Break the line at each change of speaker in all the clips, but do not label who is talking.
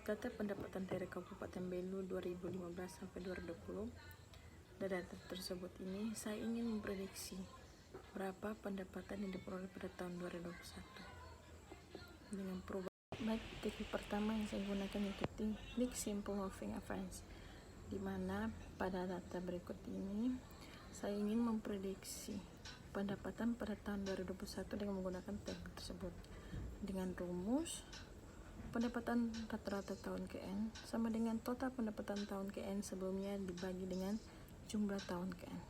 data pendapatan daerah Kabupaten Belu 2015 sampai 2020. Dari data tersebut ini saya ingin memprediksi berapa pendapatan yang diperoleh pada tahun 2021 dengan perubahan. Baik, teknik pertama yang saya gunakan yaitu teknik simple moving average, di mana pada data berikut ini saya ingin memprediksi pendapatan pada tahun 2021 dengan menggunakan teknik tersebut dengan rumus pendapatan rata-rata tahun KN sama dengan total pendapatan tahun KN sebelumnya dibagi dengan jumlah tahun KN.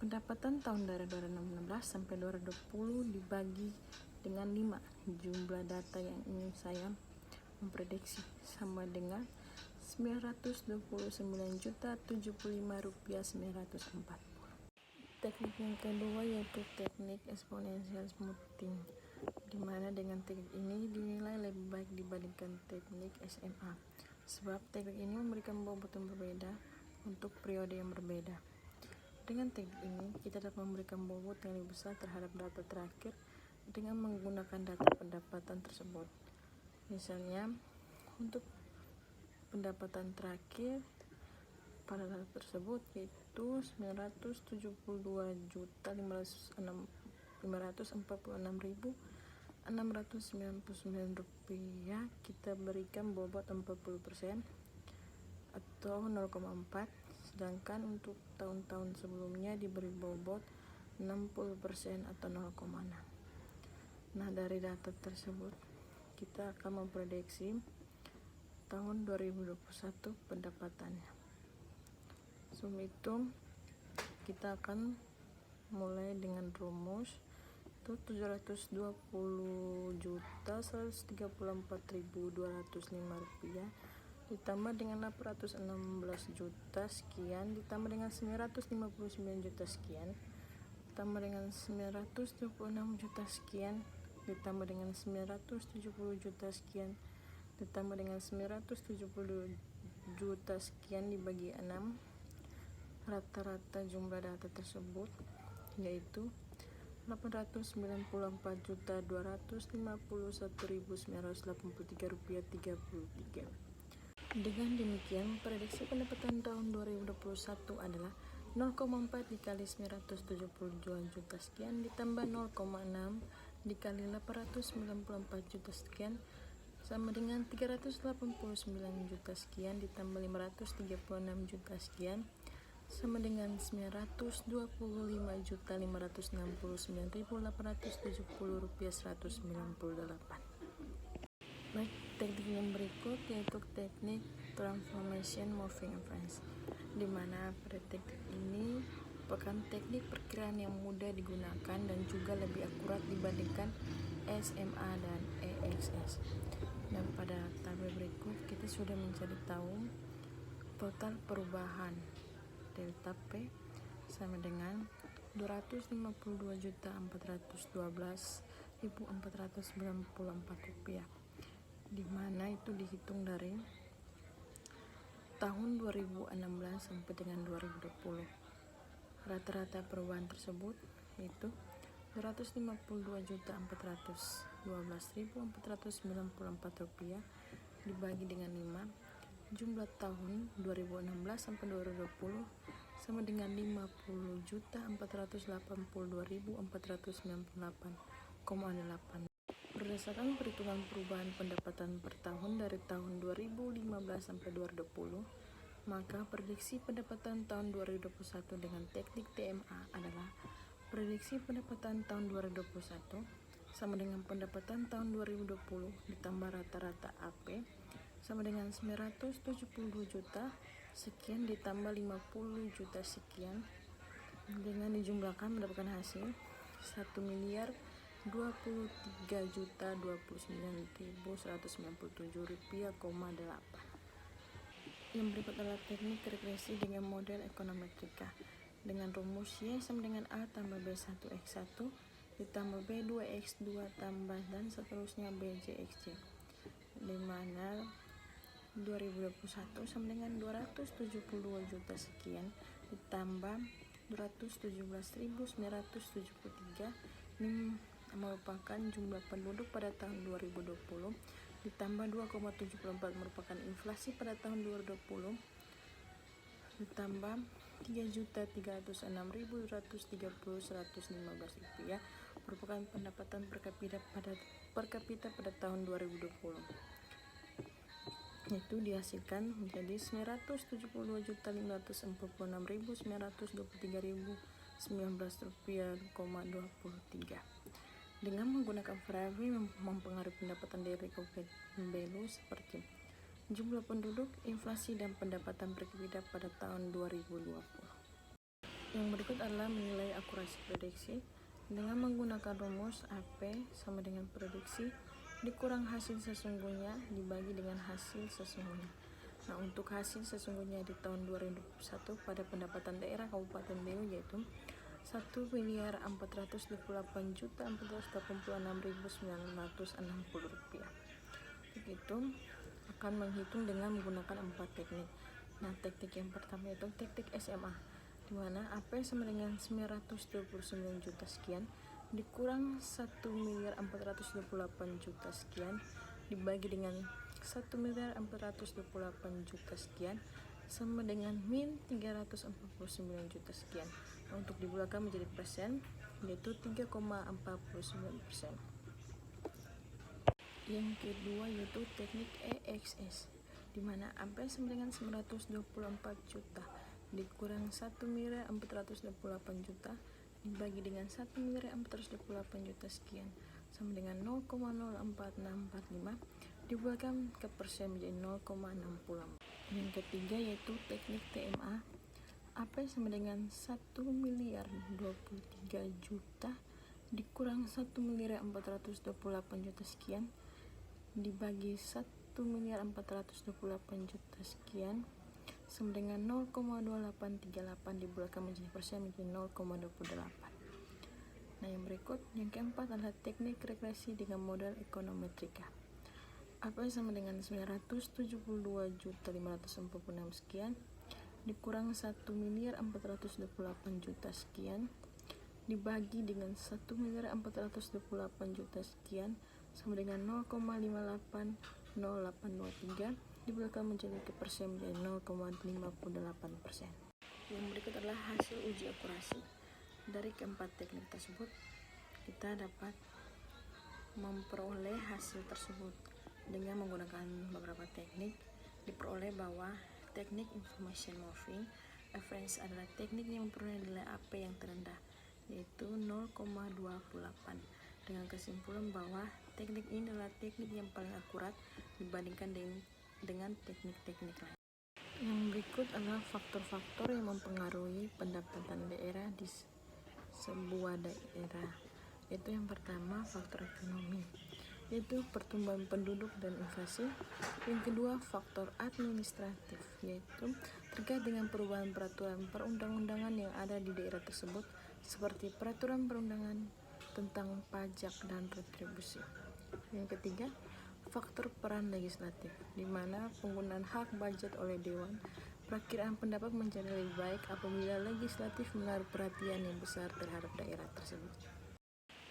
Pendapatan tahun dari 2016 sampai 2020 dibagi dengan 5 jumlah data yang ingin saya memprediksi sama dengan Rp929.075.940. Teknik yang kedua yaitu teknik exponential smoothing, di mana dengan teknik ini dinilai lebih baik dibandingkan teknik SMA, sebab teknik ini memberikan bobot yang berbeda untuk periode yang berbeda. Dengan teknik ini kita dapat memberikan bobot yang lebih besar terhadap data terakhir dengan menggunakan data pendapatan tersebut. Misalnya untuk pendapatan terakhir pada data tersebut yaitu Rp972.546.699, kita berikan bobot 40% atau 0,4, sedangkan untuk tahun-tahun sebelumnya diberi bobot 60% atau 0,6. Nah, dari data tersebut kita akan memprediksi tahun 2021 pendapatannya. Sebelum itu kita akan mulai dengan rumus itu Rp720.134.205 ditambah dengan 816 juta sekian ditambah dengan 959 juta sekian ditambah dengan 926 juta sekian ditambah dengan 970 juta sekian ditambah dengan 970 juta sekian dibagi 6. Rata-rata jumlah data tersebut yaitu 894.251.983 rupiah 33. Dengan demikian prediksi pendapatan tahun 2021 adalah 0,4 dikali 972 juta sekian ditambah 0,6 dikali 894 juta sekian sama dengan 389 juta sekian ditambah 536 juta sekian sama dengan 925.569.870 rupiah 198. Baik, teknik yang berikut yaitu teknik transformation moving average, di mana pada teknik ini merupakan teknik perkiraan yang mudah digunakan dan juga lebih akurat dibandingkan SMA dan EXS. Dan pada tabel berikut kita sudah mencari tahu total perubahan delta P sama dengan Rp252.412.494, di mana itu dihitung dari tahun 2016 sampai dengan 2020. Rata-rata perubahan tersebut yaitu Rp252.412.494 dibagi dengan 5 jumlah tahun 2016 sampai 2020 sama dengan 50.482.498,8. Berdasarkan perhitungan perubahan pendapatan per tahun dari tahun 2015 sampai 2020, maka prediksi pendapatan tahun 2021 dengan teknik TMA adalah prediksi pendapatan tahun 2021 sama dengan pendapatan tahun 2020 ditambah rata-rata AP sama dengan 972 juta sekian ditambah 50 juta sekian dengan dijumlahkan mendapatkan hasil 1.023.029.197 rupiah, 8. Yang berikut adalah teknik regresi dengan model ekonometrika dengan rumus Y sama dengan A tambah B1X1 ditambah B2X2 tambah dan seterusnya BJXJ, di mana 2021 sama dengan 272 juta sekian ditambah 217.973. Ini merupakan jumlah penduduk pada tahun 2020 ditambah 2,74 merupakan inflasi pada tahun 2020 ditambah 3.306.115 merupakan pendapatan per kapita pada tahun 2020, itu dihasilkan menjadi 972.546.923.019 rupiah,23. Dengan menggunakan variabel yang mempengaruhi pendapatan daerah Kabupaten Belu seperti jumlah penduduk, inflasi, dan pendapatan per kapita pada tahun 2020. Yang berikut adalah menilai akurasi prediksi dengan menggunakan rumus AP sama dengan prediksi dikurang hasil sesungguhnya dibagi dengan hasil sesungguhnya. Nah, untuk hasil sesungguhnya di tahun 2021 pada pendapatan daerah Kabupaten Belu yaitu 1.428.486.960 rupiah. Begitu akan menghitung dengan menggunakan 4 teknik. Nah, teknik yang pertama yaitu teknik SMA, di mana AP sama dengan 929 juta sekian dikurang 1.428 juta sekian dibagi dengan 1.428 juta sekian sama dengan min 349 juta sekian. Nah, untuk dibulatkan menjadi persen yaitu 3,49%. Yang kedua yaitu teknik EXS, di mana AP sama dengan 924 juta dikurang 1.428 juta dibagi dengan 1.428 juta sekian sama dengan 0,04645 dibulatkan ke persen menjadi 0,64. Yang ketiga yaitu teknik TMA, AP sama dengan 1.023 juta dikurang 1.428 juta sekian dibagi 1.428 juta sekian sama dengan 0,2838 dibulatkan menjadi persen menjadi 0,28. Nah, yang berikut yang keempat adalah teknik regresi dengan modal ekonometrika. AP sama dengan 972.546 sekian dikurang 1.428 juta sekian dibagi dengan 1.428 juta sekian sama dengan 0,580823 dibulatkan menjadi ke persen menjadi 0,58%. Yang berikut adalah hasil uji akurasi. Dari keempat teknik tersebut kita dapat memperoleh hasil tersebut dengan menggunakan beberapa teknik. Diperoleh bahwa teknik information moving average adalah teknik yang memperoleh nilai AP yang terendah yaitu 0,28 dengan kesimpulan bahwa teknik ini adalah teknik yang paling akurat dibandingkan dengan teknik-teknik lain. Yang berikut adalah faktor-faktor yang mempengaruhi pendapatan daerah di sebuah daerah, yaitu yang pertama faktor ekonomi, yaitu pertumbuhan penduduk dan inflasi. Yang kedua faktor administratif, yaitu terkait dengan perubahan peraturan perundang-undangan yang ada di daerah tersebut seperti peraturan perundangan tentang pajak dan retribusi. Yang ketiga faktor peran legislatif, di mana penggunaan hak budget oleh Dewan Perkiraan pendapat menjadi lebih baik apabila legislatif menaruh perhatian yang besar terhadap daerah tersebut.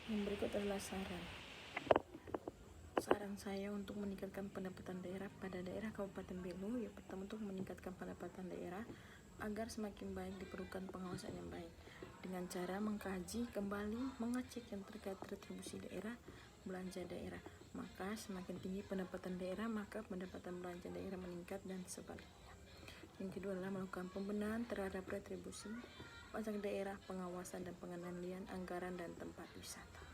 Yang berikut adalah saran saya untuk meningkatkan pendapatan daerah pada daerah Kabupaten Belu. Yang pertama, untuk meningkatkan pendapatan daerah agar semakin baik diperlukan pengawasan yang baik dengan cara mengkaji kembali, mengecek yang terkait retribusi daerah, belanja daerah. Maka semakin tinggi pendapatan daerah, maka pendapatan belanja daerah meningkat dan sebaliknya. Yang kedua adalah melakukan pembenahan terhadap retribusi, pajak daerah, pengawasan dan pengendalian anggaran dan tempat wisata.